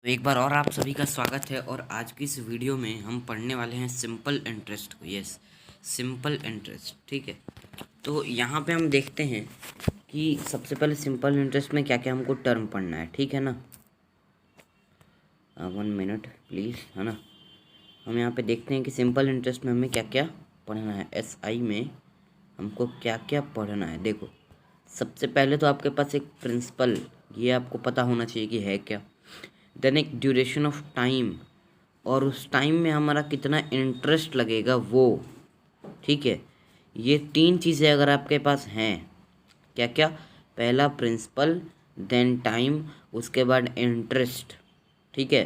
तो एक बार और आप सभी का स्वागत है। और आज की इस वीडियो में हम पढ़ने वाले हैं सिंपल इंटरेस्ट को। Yes, simple interest. ठीक है, तो यहाँ पे हम देखते हैं कि सबसे पहले सिंपल इंटरेस्ट में क्या क्या हमको टर्म पढ़ना है। ठीक है ना, 1 मिनट प्लीज़, है ना। हम यहाँ पे देखते हैं कि सिंपल इंटरेस्ट में हमें क्या क्या पढ़ना है। SI में हमको क्या क्या पढ़ना है। देखो, सबसे पहले तो आपके पास एक प्रिंसिपल, ये आपको पता होना चाहिए कि है क्या। देन एक ड्यूरेशन ऑफ टाइम, और उस टाइम में हमारा कितना इंटरेस्ट लगेगा वो। ठीक है, ये 3 चीज़ें अगर आपके पास हैं, क्या क्या, पहला प्रिंसिपल, देन टाइम, उसके बाद इंटरेस्ट। ठीक है,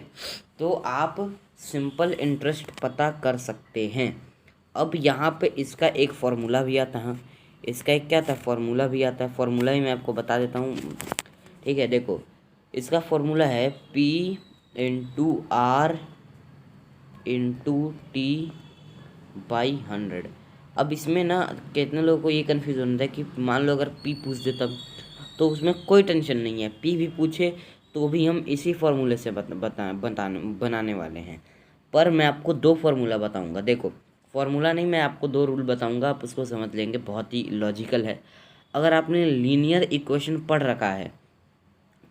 तो आप सिंपल इंटरेस्ट पता कर सकते हैं। अब यहाँ पे इसका एक फार्मूला भी आता है, इसका एक क्या था, फार्मूला भी आता है। फार्मूला ही मैं आपको बता देता हूँ। ठीक है, देखो, इसका फार्मूला है P into R into T by 100। अब इसमें ना कितने लोगों को ये कन्फ्यूज़न होता है कि मान लो अगर P पूछ दे तब, तो उसमें कोई टेंशन नहीं है। P भी पूछे तो भी हम इसी फार्मूले से बनाने वाले हैं। पर मैं आपको 2 फार्मूला बताऊंगा। देखो, फार्मूला नहीं, मैं आपको 2 रूल बताऊंगा, आप उसको समझ लेंगे। बहुत ही लॉजिकल है। अगर आपने लीनियर इक्वेशन पढ़ रखा है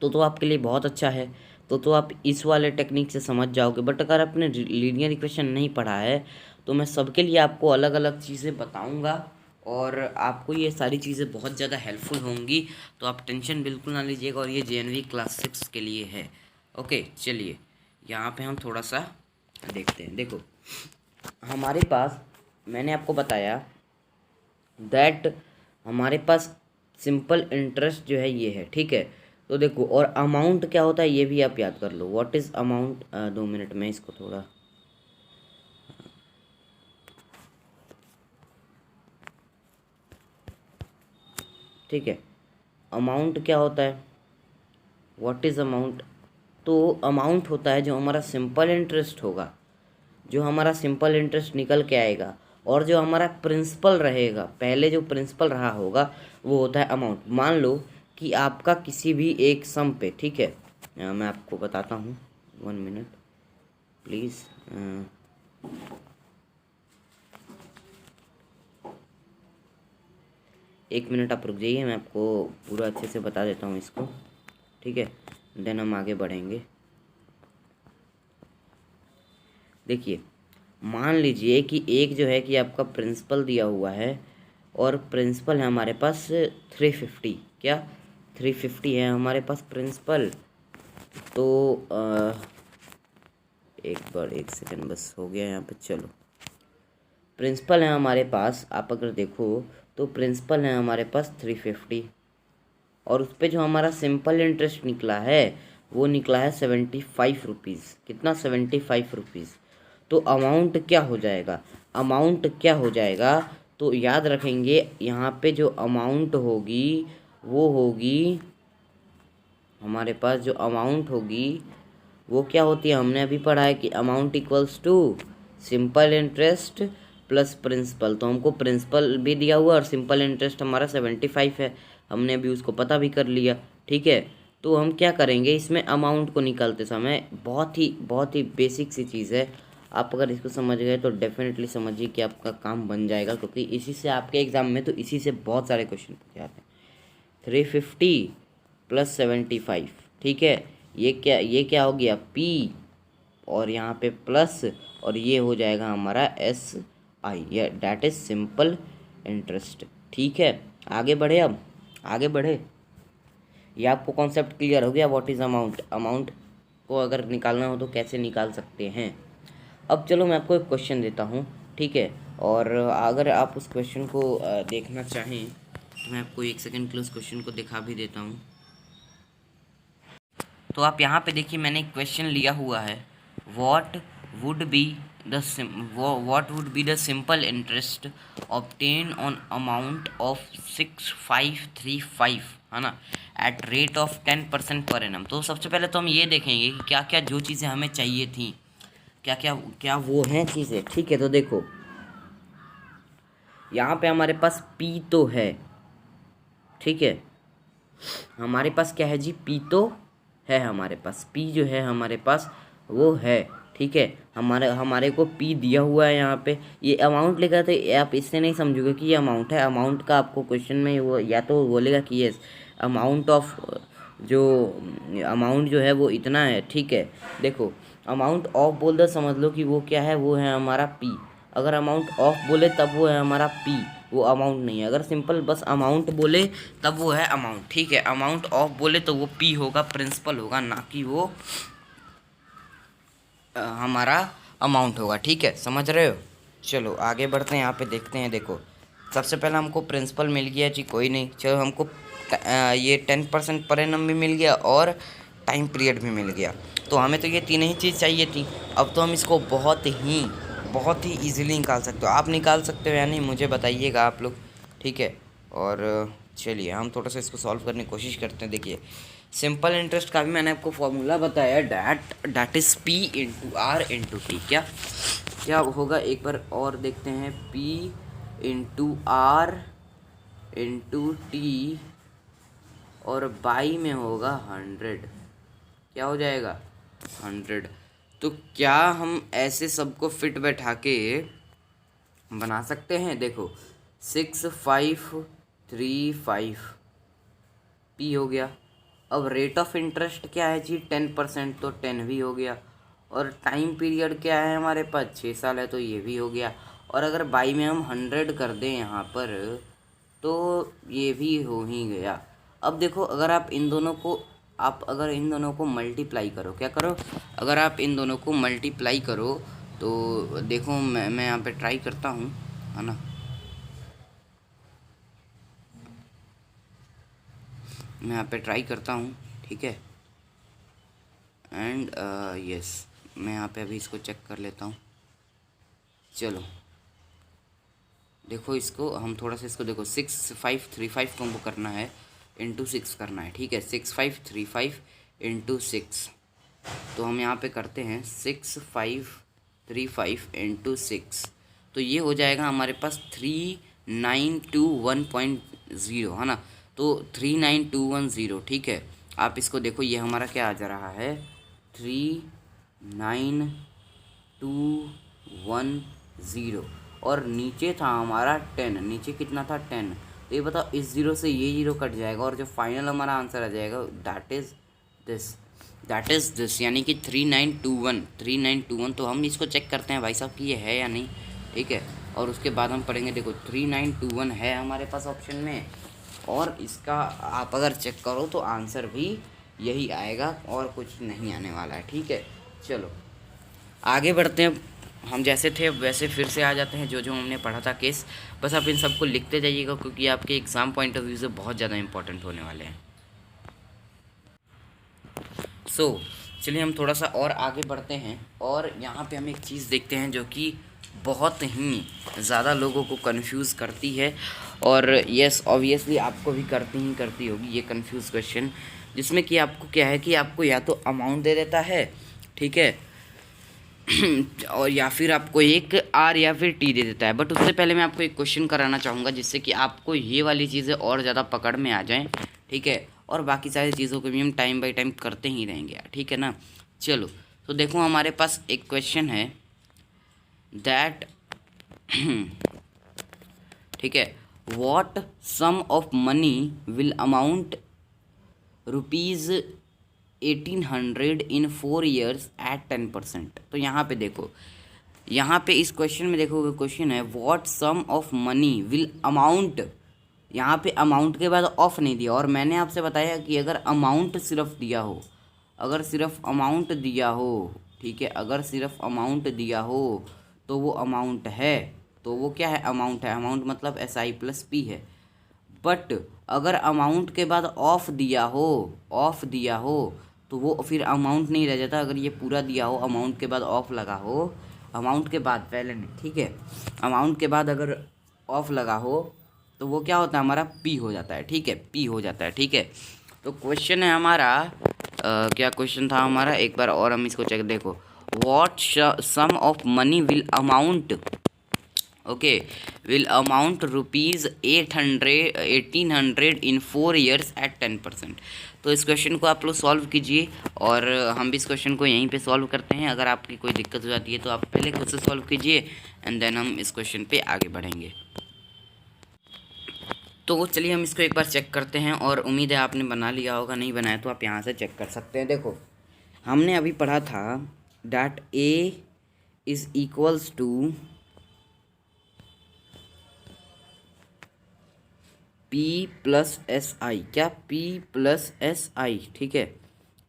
तो आपके लिए बहुत अच्छा है, तो आप इस वाले टेक्निक से समझ जाओगे। बट अगर आपने लीनियर इक्वेशन नहीं पढ़ा है तो मैं सबके लिए आपको अलग अलग चीज़ें बताऊंगा, और आपको ये सारी चीज़ें बहुत ज़्यादा हेल्पफुल होंगी। तो आप टेंशन बिल्कुल ना लीजिएगा, और ये JNV क्लास 6 के लिए है। ओके, चलिए यहाँ पे हम थोड़ा सा देखते हैं। देखो, हमारे पास, मैंने आपको बताया दैट हमारे पास सिंपल इंटरेस्ट जो है ये है। ठीक है, तो देखो, और अमाउंट क्या होता है ये भी आप याद कर लो। What is amount. 2 मिनट में इसको थोड़ा, ठीक है, अमाउंट क्या होता है, व्हाट इज़ अमाउंट। तो अमाउंट होता है जो हमारा सिंपल इंटरेस्ट होगा, जो हमारा सिंपल इंटरेस्ट निकल के आएगा, और जो हमारा प्रिंसिपल रहेगा, पहले जो प्रिंसिपल रहा होगा, वो होता है अमाउंट। मान लो कि आपका किसी भी एक सम पे, ठीक है, मैं आपको बताता हूँ, 1 मिनट प्लीज़। 1 मिनट आप रुक जाइए, मैं आपको पूरा अच्छे से बता देता हूँ इसको। ठीक है, देन हम आगे बढ़ेंगे। देखिए, मान लीजिए कि एक जो है कि आपका प्रिंसिपल दिया हुआ है, और प्रिंसिपल है हमारे पास 350। क्या, 350 है हमारे पास प्रिंसिपल। तो एक सेकंड बस, हो गया यहाँ पे। चलो, प्रिंसिपल है हमारे पास, आप अगर देखो तो प्रिंसिपल है हमारे पास 350, और उस पर जो हमारा सिंपल इंटरेस्ट निकला है वो निकला है 75 रुपीज़। कितना, 75 रुपीज़। तो अमाउंट क्या हो जाएगा, अमाउंट क्या हो जाएगा, तो याद रखेंगे यहाँ पे जो अमाउंट होगी वो होगी, हमारे पास जो अमाउंट होगी वो क्या होती है, हमने अभी पढ़ा है कि amount equals to simple interest plus principal. तो हमको प्रिंसिपल भी दिया हुआ और सिंपल इंटरेस्ट हमारा 75 है, हमने अभी उसको पता भी कर लिया। ठीक है, तो हम क्या करेंगे, इसमें अमाउंट को निकालते समय बहुत ही बेसिक सी चीज़ है। आप अगर इसको समझ गए तो डेफिनेटली समझिए कि आपका काम बन जाएगा, क्योंकि इसी से आपके एग्ज़ाम में तो इसी से बहुत सारे क्वेश्चन पूछे जाते हैं। 350 प्लस 75, ठीक है, ये क्या हो गया, P, और यहाँ पे प्लस, और ये हो जाएगा हमारा SI, ये डैट इज सिंपल इंटरेस्ट। ठीक है, आगे बढ़े। अब आगे बढ़े, ये आपको कॉन्सेप्ट क्लियर हो गया, व्हाट इज़ अमाउंट। अमाउंट को अगर निकालना हो तो कैसे निकाल सकते हैं। अब चलो मैं आपको एक क्वेश्चन देता हूँ, ठीक है, और अगर आप उस क्वेश्चन को देखना चाहें तो मैं आपको 1 सेकंड के लिए उस क्वेश्चन को दिखा भी देता हूँ। तो आप यहाँ पे देखिए, मैंने एक क्वेश्चन लिया हुआ है, what would be the simple interest obtain on amount of 6535, है ना, at rate of 10% per annum. तो सबसे पहले तो हम ये देखेंगे कि क्या क्या जो चीज़ें हमें चाहिए थी, क्या क्या क्या वो हैं चीज़ें। ठीक है, तो देखो, यहाँ पे हमारे पास P तो है, ठीक है, हमारे पास क्या है जी, P तो है हमारे पास, पी जो है हमारे पास वो है, ठीक है। हमारे को पी दिया हुआ है यहाँ पे। ये अमाउंट लिखा था, आप इससे नहीं समझोगे कि ये अमाउंट है। अमाउंट का आपको क्वेश्चन में वो या तो बोलेगा कि ये अमाउंट ऑफ जो अमाउंट जो है वो इतना है, ठीक है। देखो अमाउंट ऑफ बोल दो, समझ लो कि वो क्या है, वो है हमारा पी। अगर अमाउंट ऑफ बोले तब वो है हमारा पी, वो अमाउंट नहीं है। अगर सिंपल बस अमाउंट बोले तब वो है अमाउंट, ठीक है। अमाउंट ऑफ बोले तो वो पी होगा, प्रिंसिपल होगा, ना कि वो हमारा अमाउंट होगा, ठीक है। समझ रहे हो? चलो आगे बढ़ते हैं, यहाँ पे देखते हैं। देखो सबसे पहले हमको प्रिंसिपल मिल गया जी, कोई नहीं। चलो हमको ये 10% पर एनम भी मिल गया और टाइम पीरियड भी मिल गया। तो हमें तो ये तीन ही चीज़ चाहिए थी। अब तो हम इसको बहुत ही ईजिली निकाल सकते हो। आप निकाल सकते हो या नहीं मुझे बताइएगा आप लोग, ठीक है। और चलिए हम थोड़ा सा इसको सॉल्व करने की कोशिश करते हैं। देखिए सिंपल इंटरेस्ट का भी मैंने आपको फॉर्मूला बताया, that is P into R into T. क्या होगा एक बार और देखते हैं। P into R into T और बाई में होगा 100। क्या हो जाएगा? 100। तो क्या हम ऐसे सबको फिट बैठा के बना सकते हैं? देखो 6535 पी हो गया। अब रेट ऑफ इंटरेस्ट क्या है जी? 10%, तो 10 भी हो गया। और टाइम पीरियड क्या है हमारे पास? 6 साल है, तो ये भी हो गया। और अगर बाई में हम 100 कर दें यहाँ पर तो ये भी हो ही गया। अब देखो अगर आप इन दोनों को मल्टीप्लाई करो, क्या करो? अगर आप इन दोनों को मल्टीप्लाई करो तो देखो मैं यहाँ पे ट्राई करता हूँ, है ना। मैं यहाँ पे ट्राई करता हूँ, ठीक है। एंड यस, मैं यहाँ पे अभी इसको चेक कर लेता हूँ। चलो देखो इसको हम थोड़ा सा इसको देखो 6535 को हमको करना है इंटू 6 करना है, ठीक है। 6535 इंटू 6, तो हम यहाँ पे करते हैं 6535 इंटू 6, तो ये हो जाएगा हमारे पास 3921.0, है ना। तो 39210, ठीक है। आप इसको देखो ये हमारा क्या आ जा रहा है, 39210 और नीचे था हमारा 10। नीचे कितना था? 10। तो ये बताओ इस ज़ीरो से ये ज़ीरो कट जाएगा और जो फाइनल हमारा आंसर आ जाएगा दैट इज़ दिस, यानी कि 3921। तो हम इसको चेक करते हैं भाई साहब कि ये है या नहीं, ठीक है। और उसके बाद हम पढ़ेंगे। देखो 3921 है हमारे पास ऑप्शन में, और इसका आप अगर चेक करो तो आंसर भी यही आएगा और कुछ नहीं आने वाला है, ठीक है। चलो आगे बढ़ते हैं। हम जैसे थे वैसे फिर से आ जाते हैं, जो हमने पढ़ा था केस। बस आप इन सबको लिखते जाइएगा क्योंकि आपके एग्ज़ाम पॉइंट ऑफ व्यू से बहुत ज़्यादा इंपॉर्टेंट होने वाले हैं। चलिए हम थोड़ा सा और आगे बढ़ते हैं और यहाँ पे हम एक चीज़ देखते हैं जो कि बहुत ही ज़्यादा लोगों को कंफ्यूज करती है। और यस ऑब्वियसली आपको भी करती होगी ये कंफ्यूज क्वेश्चन, जिसमें कि आपको क्या है कि आपको या तो अमाउंट दे देता है, ठीक है, और या फिर आपको एक आर या फिर टी दे देता है। बट उससे पहले मैं आपको एक क्वेश्चन कराना चाहूँगा जिससे कि आपको ये वाली चीज़ें और ज़्यादा पकड़ में आ जाएं, ठीक है। और बाकी सारी चीज़ों को भी हम टाइम बाय टाइम करते ही रहेंगे यार, ठीक है ना। चलो तो देखो हमारे पास एक क्वेश्चन है दैट ठीक है, what sum of money will amount rupees 1800 in 4 years at 10%। तो यहाँ पे देखो, यहाँ पे इस क्वेश्चन में देखोगे क्वेश्चन है what sum of money will amount. यहाँ पे अमाउंट के बाद ऑफ नहीं दिया, और मैंने आपसे बताया कि अगर अमाउंट सिर्फ दिया हो, अगर सिर्फ अमाउंट दिया हो, ठीक है, अगर सिर्फ अमाउंट दिया हो तो वो अमाउंट है। तो वो क्या है? अमाउंट है। अमाउंट मतलब SI प्लस P है। बट अगर अमाउंट के बाद ऑफ दिया हो तो वो फिर अमाउंट नहीं रह जाता। अगर ये पूरा दिया हो, अमाउंट के बाद ऑफ लगा हो, अमाउंट के बाद पहले नहीं, ठीक है, अमाउंट के बाद अगर ऑफ लगा हो तो वो क्या होता है? हमारा पी हो जाता है, ठीक है, पी हो जाता है, ठीक है। तो क्वेश्चन है हमारा क्या क्वेश्चन था हमारा, एक बार और हम इसको चेक देखो। What sum of money will amount, okay, will amount rupees 1800 in 4 years at 10%। तो इस क्वेश्चन को आप लोग सॉल्व कीजिए और हम भी इस क्वेश्चन को यहीं पे सॉल्व करते हैं। अगर आपकी कोई दिक्कत हो जाती है तो आप पहले खुद से सॉल्व कीजिए एंड देन हम इस क्वेश्चन पे आगे बढ़ेंगे। तो चलिए हम इसको एक बार चेक करते हैं और उम्मीद है आपने बना लिया होगा, नहीं बनाया तो आप यहाँ से चेक कर सकते हैं। देखो हमने अभी पढ़ा था that A is equals to P plus S I, क्या P प्लस एस आई, ठीक है।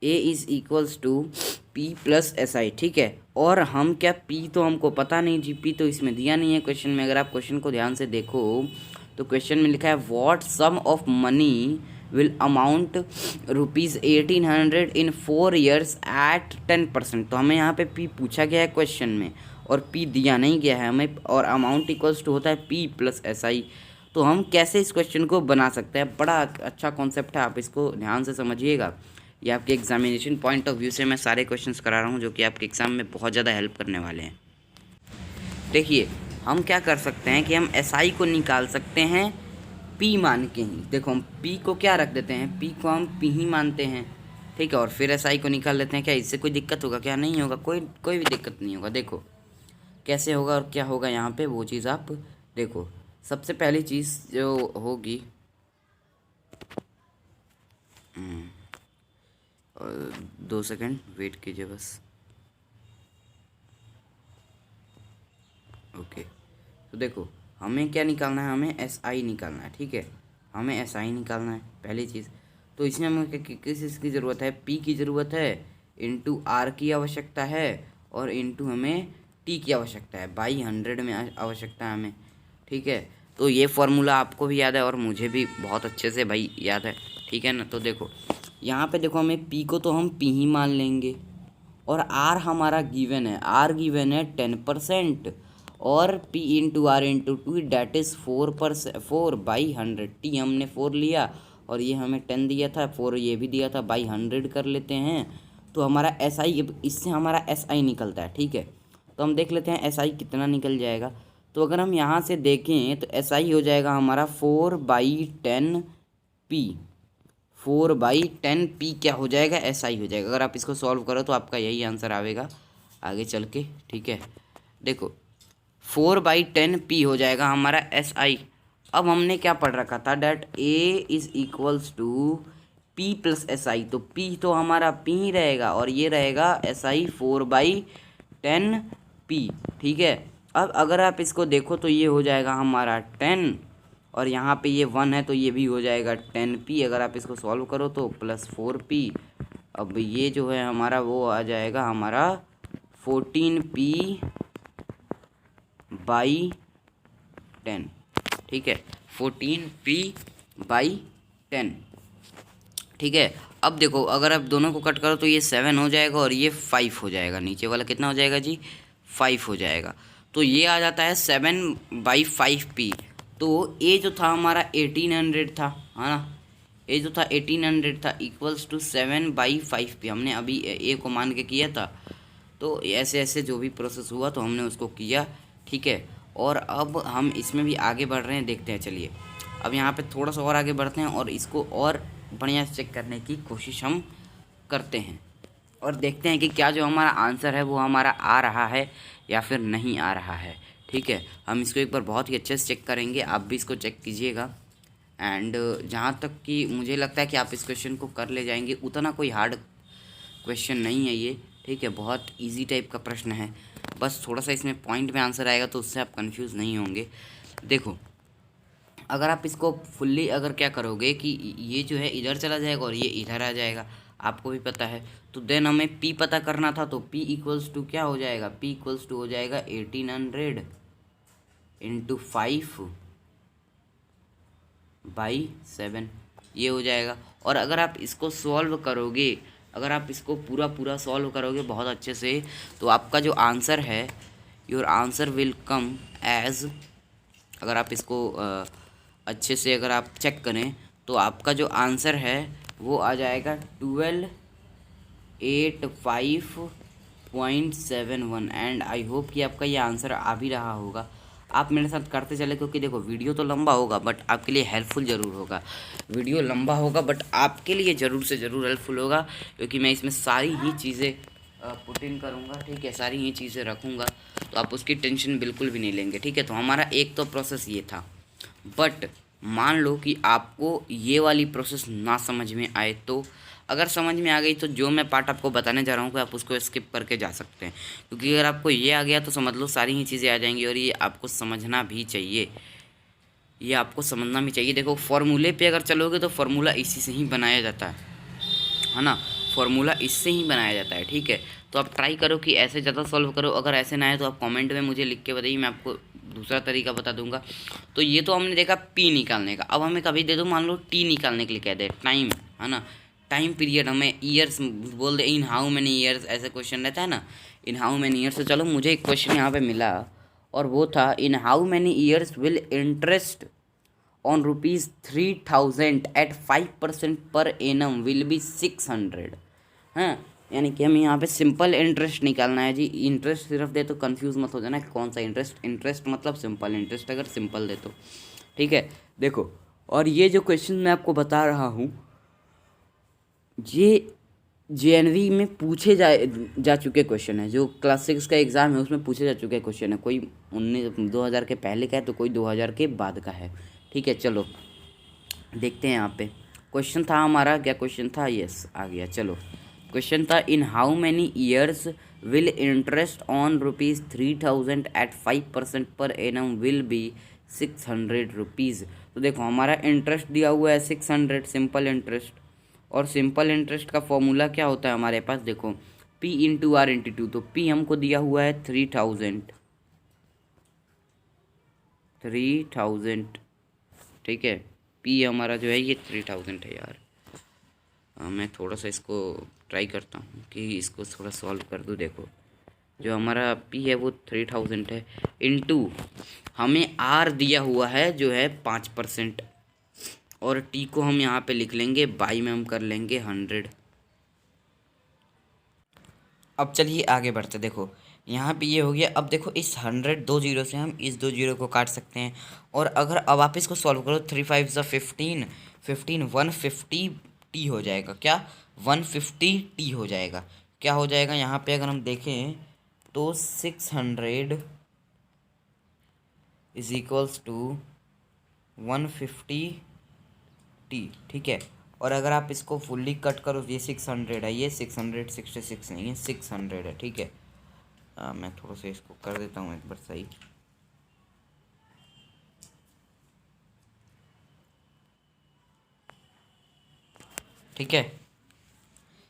A is equals to P plus S I, ठीक है। और हम क्या P तो हमको पता नहीं जी, P तो इसमें दिया नहीं है क्वेश्चन में। अगर आप क्वेश्चन को ध्यान से देखो तो क्वेश्चन में लिखा है what sum of money will amount ₹1800 in 4 years at 10%। तो हमें यहाँ पे P पूछा गया है क्वेश्चन में और P दिया नहीं गया है हमें, और अमाउंट इक्वल्स टू होता है P प्लस एस आई। तो हम कैसे इस क्वेश्चन को बना सकते हैं, बड़ा अच्छा कॉन्सेप्ट है, आप इसको ध्यान से समझिएगा। ये आपके एग्जामिनेशन पॉइंट ऑफ व्यू से मैं सारे क्वेश्चंस करा रहा हूँ जो कि आपके एग्ज़ाम में बहुत ज़्यादा हेल्प करने वाले हैं। देखिए हम क्या कर सकते हैं कि हम एस आई को निकाल सकते हैं पी मान के ही। देखो हम पी को क्या रख देते हैं, पी को हम पी ही मानते हैं, ठीक है। और फिर एस आई को निकाल लेते हैं। क्या इससे कोई दिक्कत होगा? क्या नहीं होगा, कोई भी दिक्कत नहीं होगा। देखो कैसे होगा और क्या होगा यहाँ पे, वो चीज़ आप देखो। सबसे पहली चीज़ जो होगी 2 सेकंड वेट कीजिए बस। ओके तो देखो हमें क्या निकालना है, हमें एस आई निकालना है, ठीक है। हमें एस आई निकालना है पहली चीज़। तो इसमें हमें किस चीज़ की ज़रूरत है, पी की ज़रूरत है, इंटू आर की आवश्यकता है, और इंटू हमें टी की आवश्यकता है, बाई 100 में आवश्यकता है हमें, ठीक है। तो ये फार्मूला आपको भी याद है और मुझे भी बहुत अच्छे से भाई याद है, ठीक है ना। तो देखो यहाँ पे देखो हमें पी को तो हम पी ही मान लेंगे, और आर हमारा गिवन है, आर गिवन है 10%, और P into R into two that is 4/100। T हमने 4 लिया और ये हमें 10 दिया था, 4 ये भी दिया था, बाई 100 कर लेते हैं। तो हमारा एस आई, इससे हमारा एस आई निकलता है, ठीक है। तो हम देख लेते हैं एस आई कितना निकल जाएगा। तो अगर हम यहाँ से देखें तो एस आई हो जाएगा हमारा 4/10 पी, 4/10 पी क्या हो जाएगा, एस आई हो जाएगा। अगर आप इसको सॉल्व करो तो आपका यही आंसर आएगा आगे चल के, ठीक है। देखो 4/10 पी हो जाएगा हमारा एस आई। अब हमने क्या पढ़ रखा था, that A is equals to P plus S I. तो पी तो हमारा पी ही रहेगा और ये रहेगा एस आई 4/10 पी, ठीक है। अब अगर आप इसको देखो तो ये हो जाएगा हमारा 10, और यहाँ पे ये 1 है तो ये भी हो जाएगा 10 पी। अगर आप इसको सॉल्व करो तो प्लस 4 पी। अब ये जो है हमारा वो आ जाएगा हमारा 14 पी बाई 10, ठीक है, 14 पी बाई 10, ठीक है। अब देखो अगर आप दोनों को कट करो तो ये 7 हो जाएगा और ये 5 हो जाएगा, नीचे वाला कितना हो जाएगा जी, 5 हो जाएगा। तो ये आ जाता है 7/5 पी। तो ए जो था हमारा 1800 था, है ना, ए जो था 1800 था, इक्वल्स टू 7/5 पी। हमने अभी ए को मान के किया था, तो ऐसे ऐसे जो भी प्रोसेस हुआ तो हमने उसको किया, ठीक है। और अब हम इसमें भी आगे बढ़ रहे हैं, देखते हैं। चलिए अब यहाँ पे थोड़ा सा और आगे बढ़ते हैं और इसको और बढ़िया चेक करने की कोशिश हम करते हैं और देखते हैं कि क्या जो हमारा आंसर है वो हमारा आ रहा है या फिर नहीं आ रहा है, ठीक है। हम इसको एक बार बहुत ही अच्छे से चेक करेंगे, आप भी इसको चेक कीजिएगा। एंड जहाँ तक कि मुझे लगता है कि आप इस क्वेश्चन को कर ले जाएंगे, उतना कोई हार्ड क्वेश्चन नहीं है ये, ठीक है। बहुत इजी टाइप का प्रश्न है, बस थोड़ा सा इसमें पॉइंट में आंसर आएगा तो उससे आप कंफ्यूज नहीं होंगे। देखो अगर आप इसको फुल्ली अगर क्या करोगे कि ये जो है इधर चला जाएगा और ये इधर आ जाएगा, आपको भी पता है। तो देन हमें P पता करना था, तो P इक्वल्स टू क्या हो जाएगा, P इक्वल्स टू हो जाएगा 1800 इंटू 5/7, ये हो जाएगा। और अगर आप इसको सॉल्व करोगे, अगर आप इसको पूरा सॉल्व करोगे बहुत अच्छे से, तो आपका जो आंसर है, your answer will come as, अगर आप इसको अच्छे से अगर आप चेक करें तो आपका जो आंसर है वो आ जाएगा 1285.71। एंड आई होप कि आपका ये आंसर आ भी रहा होगा। आप मेरे साथ करते चले, क्योंकि देखो वीडियो तो लंबा होगा बट आपके लिए हेल्पफुल ज़रूर होगा। वीडियो लंबा होगा बट आपके लिए ज़रूर से ज़रूर हेल्पफुल होगा, क्योंकि मैं इसमें सारी ही चीज़ें पुट इन करूँगा, ठीक है, सारी ही चीज़ें रखूँगा, तो आप उसकी टेंशन बिल्कुल भी नहीं लेंगे, ठीक है। तो हमारा एक तो प्रोसेस ये था, बट मान लो कि आपको ये वाली प्रोसेस ना समझ में आए, तो अगर समझ में आ गई तो जो मैं पार्ट आपको बताने जा रहा हूँ कि आप उसको स्किप करके जा सकते हैं, क्योंकि अगर आपको ये आ गया तो समझ लो सारी ही चीज़ें आ जाएंगी, और ये आपको समझना भी चाहिए, ये आपको समझना भी चाहिए। देखो फॉर्मूले पे अगर चलोगे तो फार्मूला इसी से ही बनाया जाता है ना, फार्मूला इससे ही बनाया जाता है, ठीक है। तो आप ट्राई करो कि ऐसे ज़्यादा सॉल्व करो, अगर ऐसे ना आए तो आप कमेंट में मुझे लिख के बताइए, मैं आपको दूसरा तरीका बता दूंगा। तो ये तो हमने देखा पी निकालने का। अब हमें कभी दे दो मान लो टी निकालने के लिए कह दे, टाइम, है ना, टाइम पीरियड, हमें ईयर्स बोल दे, इन हाउ मैनी ईयर्स, ऐसे क्वेश्चन रहता है ना, इन हाउ मैनी ईयर्स। तो चलो मुझे एक क्वेश्चन यहाँ पे मिला, और वो था in how many years will interest on ₹3000 at 5% per annum will be 600। हाँ, यानी कि हमें यहाँ पे सिंपल इंटरेस्ट निकालना है जी। इंटरेस्ट सिर्फ दे तो कंफ्यूज मत हो जाना कि कौन सा इंटरेस्ट, इंटरेस्ट मतलब सिंपल इंटरेस्ट, अगर सिंपल दे तो, ठीक है। देखो, और ये जो क्वेश्चन मैं आपको बता रहा हूँ ये जेएनवी में पूछे जा चुके क्वेश्चन है, जो क्लास 6 का एग्ज़ाम है उसमें पूछे जा चुके क्वेश्चन है। कोई 2000 के पहले का है तो कोई 2000 के बाद का है, ठीक है। चलो देखते हैं यहाँ पे क्वेश्चन था हमारा, क्या क्वेश्चन था, यस आ गया। चलो क्वेश्चन था in how many years will interest on ₹3000 at 5% per annum will be 600 rupees. तो देखो हमारा इंटरेस्ट दिया हुआ है 600, सिंपल इंटरेस्ट, और सिंपल इंटरेस्ट का फॉर्मूला क्या होता है हमारे पास, देखो P into R into two. तो P हमको दिया हुआ है 3000, ठीक है। P हमारा जो है ये 3000 है यार। मैं थोड़ा सा इसको ट्राई करता हूँ कि इसको थोड़ा सॉल्व कर दूँ। देखो जो हमारा P है वो 3000 है, इनटू हमें R दिया हुआ है जो है 5%, और T को हम यहाँ पे लिख लेंगे बाई में हम कर लेंगे 100। अब चलिए आगे बढ़ते, देखो यहाँ पे ये हो गया। अब देखो इस 100 दो जीरो से हम इस 2 जीरो को काट सकते हैं, और अगर अब आप इसको सॉल्व करो 3 5 ज़ा 15, 150 टी हो जाएगा, क्या 150 टी हो जाएगा, क्या हो जाएगा यहाँ पे अगर हम देखें तो 600 इज इक्वल्स टू 150 टी, ठीक है। और अगर आप इसको फुल्ली कट करो, ये 600 है, ये 666 नहीं है, 600 है, ठीक है। मैं थोड़ा सा इसको कर देता हूँ एक बार सही, ठीक है,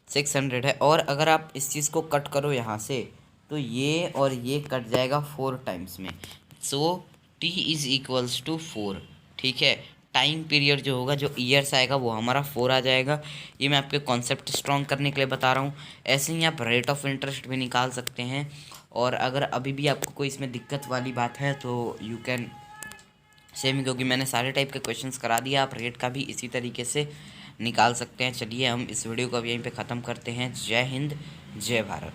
600 है। और अगर आप इस चीज़ को कट करो यहाँ से तो ये और ये कट जाएगा 4 टाइम्स में, so T is equals to 4, ठीक है। टाइम पीरियड जो होगा, जो ईयर्स आएगा वो हमारा 4 आ जाएगा। ये मैं आपके कॉन्सेप्ट स्ट्रॉन्ग करने के लिए बता रहा हूँ। ऐसे ही आप रेट ऑफ इंटरेस्ट भी निकाल सकते हैं, और अगर अभी भी आपको कोई इसमें दिक्कत वाली बात है तो यू कैन सेम, क्योंकि मैंने सारे टाइप के क्वेश्चंस करा दिया, आप रेट का भी इसी तरीके से निकाल सकते हैं। चलिए हम इस वीडियो को अब यहीं पे ख़त्म करते हैं। जय हिंद, जय भारत।